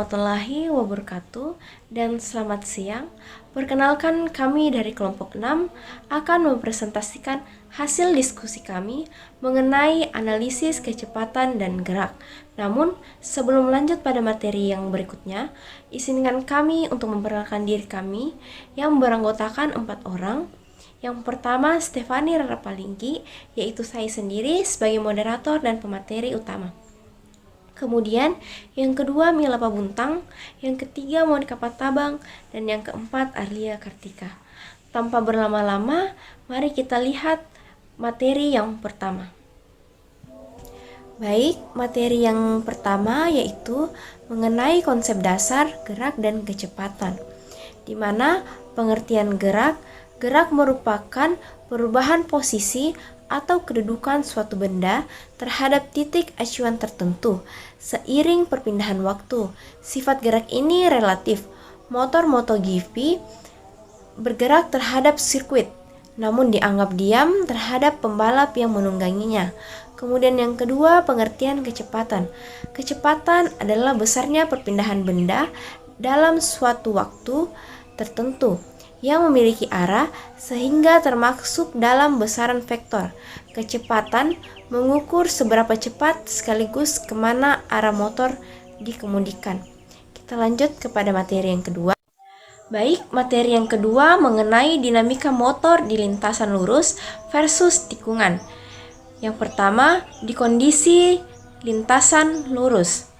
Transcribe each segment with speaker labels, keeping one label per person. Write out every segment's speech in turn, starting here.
Speaker 1: warahmatullahi wabarakatuh dan selamat siang. Perkenalkan, kami dari kelompok 6 akan mempresentasikan hasil diskusi kami mengenai analisis kecepatan dan gerak. Namun, sebelum lanjut pada materi yang berikutnya, izinkan kami untuk memperkenalkan diri kami yang beranggotakan 4 orang. Yang pertama, Stefani Rarapalinggi, yaitu saya sendiri sebagai moderator dan pemateri utama. Kemudian yang kedua Mila Pabuntang, yang ketiga Monika Patabang, dan yang keempat Arlia Kartika. Tanpa berlama-lama, mari kita lihat materi yang pertama. Baik, materi yang pertama yaitu mengenai konsep dasar gerak dan kecepatan, di mana pengertian gerak merupakan perubahan posisi atau kedudukan suatu benda terhadap titik acuan tertentu seiring perpindahan waktu. Sifat gerak ini relatif. Motor MotoGP bergerak terhadap sirkuit, namun dianggap diam terhadap pembalap yang menungganginya. Kemudian yang kedua, pengertian kecepatan. Kecepatan adalah besarnya perpindahan benda dalam suatu waktu tertentu yang memiliki arah sehingga termasuk dalam besaran vektor. Kecepatan mengukur seberapa cepat sekaligus kemana arah motor dikemudikan. Kita lanjut kepada materi yang kedua. Baik, materi yang kedua mengenai dinamika motor di lintasan lurus versus tikungan. Yang pertama, di kondisi lintasan lurus.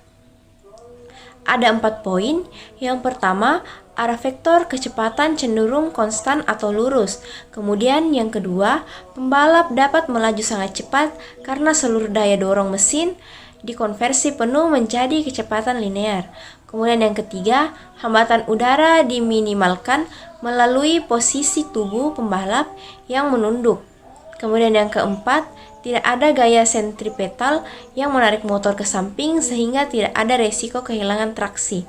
Speaker 1: Ada 4 poin. Yang pertama, arah vektor kecepatan cenderung konstan atau lurus. Kemudian yang kedua, pembalap dapat melaju sangat cepat karena seluruh daya dorong mesin dikonversi penuh menjadi kecepatan linear. Kemudian yang ketiga, hambatan udara diminimalkan melalui posisi tubuh pembalap yang menunduk. Kemudian yang keempat, tidak ada gaya sentripetal yang menarik motor ke samping sehingga tidak ada resiko kehilangan traksi.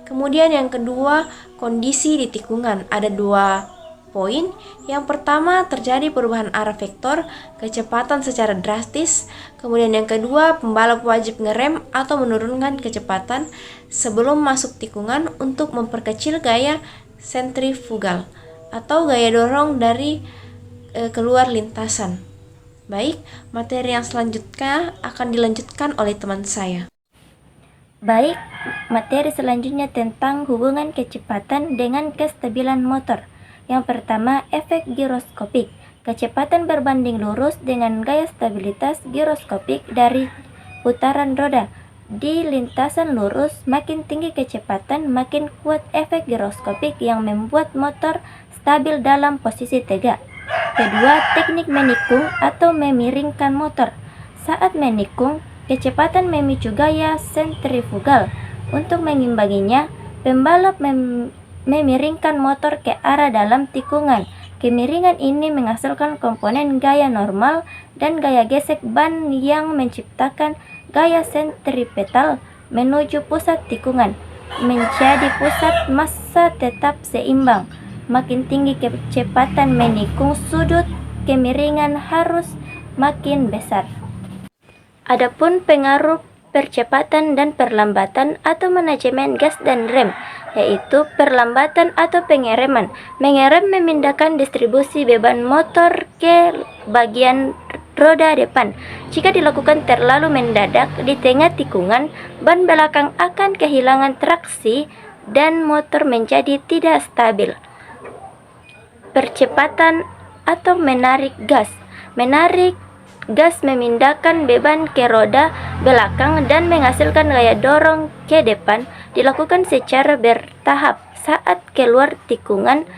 Speaker 1: Kemudian yang kedua, kondisi di tikungan. Ada 2 poin. Yang pertama, terjadi perubahan arah vektor kecepatan secara drastis. Kemudian yang kedua, pembalap wajib ngerem atau menurunkan kecepatan sebelum masuk tikungan untuk memperkecil gaya sentrifugal atau gaya dorong dari keluar lintasan. Baik, materi yang selanjutnya akan dilanjutkan oleh teman saya.
Speaker 2: Baik, materi selanjutnya tentang hubungan kecepatan dengan kestabilan motor. Yang pertama, efek giroskopik. Kecepatan berbanding lurus dengan gaya stabilitas giroskopik dari putaran roda. Di lintasan lurus, makin tinggi kecepatan, makin kuat efek giroskopik yang membuat motor stabil dalam posisi tegak. Kedua, teknik menikung atau memiringkan motor. Saat menikung, kecepatan memicu gaya sentrifugal. Untuk mengimbanginya, pembalap memiringkan motor ke arah dalam tikungan. Kemiringan ini menghasilkan komponen gaya normal dan gaya gesek ban yang menciptakan gaya sentripetal menuju pusat tikungan. Menjadi pusat massa tetap seimbang. Makin tinggi kecepatan menikung, sudut kemiringan harus makin besar. Adapun pengaruh percepatan dan perlambatan atau manajemen gas dan rem, yaitu perlambatan atau pengereman. Mengerem memindahkan distribusi beban motor ke bagian roda depan. Jika dilakukan terlalu mendadak di tengah tikungan, ban belakang akan kehilangan traksi dan motor menjadi tidak stabil. Percepatan atau menarik gas. Menarik gas memindahkan beban ke roda belakang dan menghasilkan gaya dorong ke depan, dilakukan secara bertahap saat keluar tikungan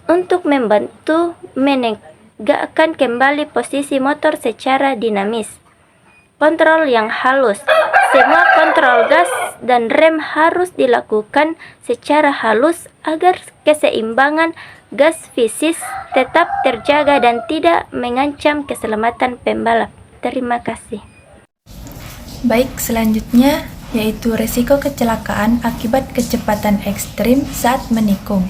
Speaker 2: untuk membantu menegakkan kembali posisi motor secara dinamis. Kontrol yang halus. Semua kontrol gas dan rem harus dilakukan secara halus agar keseimbangan gas fisik tetap terjaga dan tidak mengancam keselamatan pembalap. Terima kasih.
Speaker 3: Baik, selanjutnya yaitu resiko kecelakaan akibat kecepatan ekstrim saat menikung.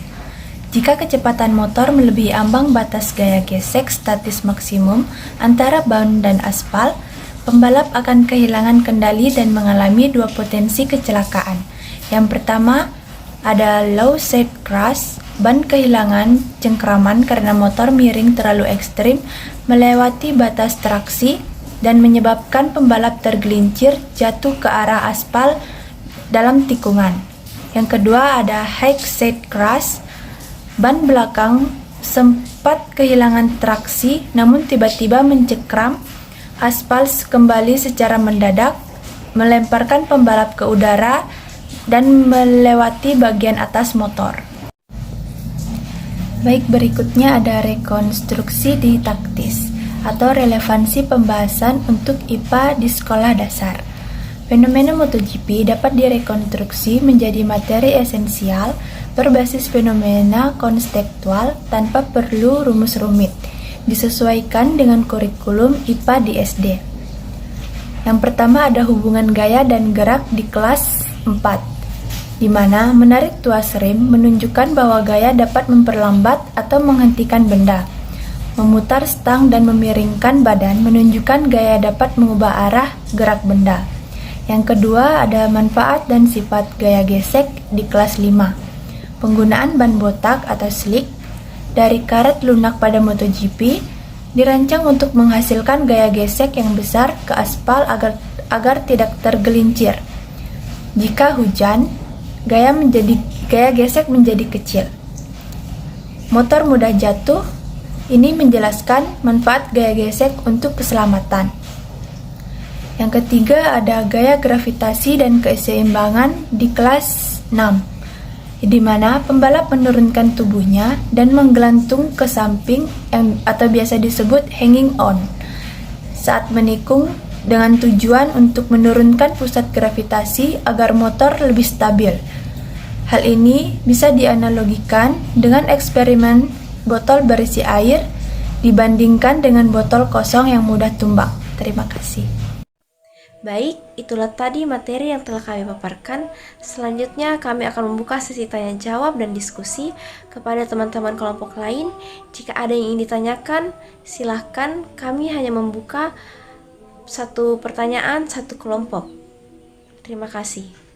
Speaker 3: Jika kecepatan motor melebihi ambang batas gaya gesek statis maksimum antara ban dan aspal, pembalap akan kehilangan kendali dan mengalami 2 potensi kecelakaan, Yang pertama ada low side crash, ban kehilangan cengkraman karena motor miring terlalu ekstrim melewati batas traksi dan menyebabkan pembalap tergelincir jatuh ke arah aspal dalam tikungan. Yang kedua ada high side crash, ban belakang sempat kehilangan traksi namun tiba-tiba mencekram aspal kembali secara mendadak, melemparkan pembalap ke udara dan melewati bagian atas motor. Baik, berikutnya ada rekonstruksi di taktis atau relevansi pembahasan untuk IPA di sekolah dasar. Fenomena MotoGP dapat direkonstruksi menjadi materi esensial berbasis fenomena konseptual tanpa perlu rumus rumit, disesuaikan dengan kurikulum IPA di SD. Yang pertama ada hubungan gaya dan gerak di kelas 4, di mana menarik tuas rem menunjukkan bahwa gaya dapat memperlambat atau menghentikan benda. Memutar stang dan memiringkan badan menunjukkan gaya dapat mengubah arah gerak benda. Yang kedua ada manfaat dan sifat gaya gesek di kelas 5. Penggunaan ban botak atau slick dari karet lunak pada MotoGP dirancang untuk menghasilkan gaya gesek yang besar ke aspal agar tidak tergelincir. Jika hujan, gaya gesek menjadi kecil. Motor mudah jatuh. Ini menjelaskan manfaat gaya gesek untuk keselamatan. Yang ketiga ada gaya gravitasi dan keseimbangan di kelas 6, di mana pembalap menurunkan tubuhnya dan menggelantung ke samping atau biasa disebut hanging on saat menikung dengan tujuan untuk menurunkan pusat gravitasi agar motor lebih stabil. Hal ini bisa dianalogikan dengan eksperimen botol berisi air dibandingkan dengan botol kosong yang mudah tumbang. Terima kasih.
Speaker 1: Baik, itulah tadi materi yang telah kami paparkan. Selanjutnya kami akan membuka sesi tanya jawab dan diskusi kepada teman-teman kelompok lain. Jika ada yang ingin ditanyakan, silahkan. Kami hanya membuka satu pertanyaan satu kelompok. Terima kasih.